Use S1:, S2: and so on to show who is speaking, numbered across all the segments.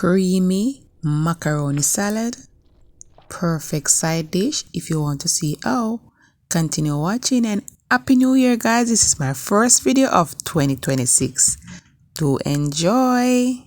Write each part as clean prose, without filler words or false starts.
S1: creamy macaroni salad. Perfect side dish if you want to see how. Continue watching and Happy New Year, guys. This is my first video of 2026. Do enjoy.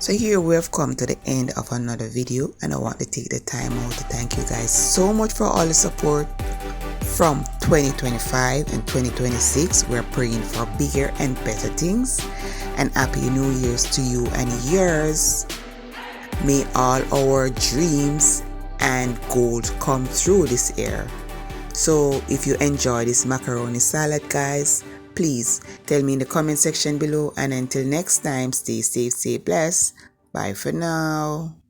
S1: So here we have come to the end of another video, and I want to take the time out to thank you guys so much for all the support from 2025 and 2026. We're praying for bigger and better things, and happy new year's to you and yours. May all our dreams and goals come true this year. So if you enjoy this macaroni salad, guys, please tell me in the comment section below, and until next time, stay safe, stay blessed. Bye for now.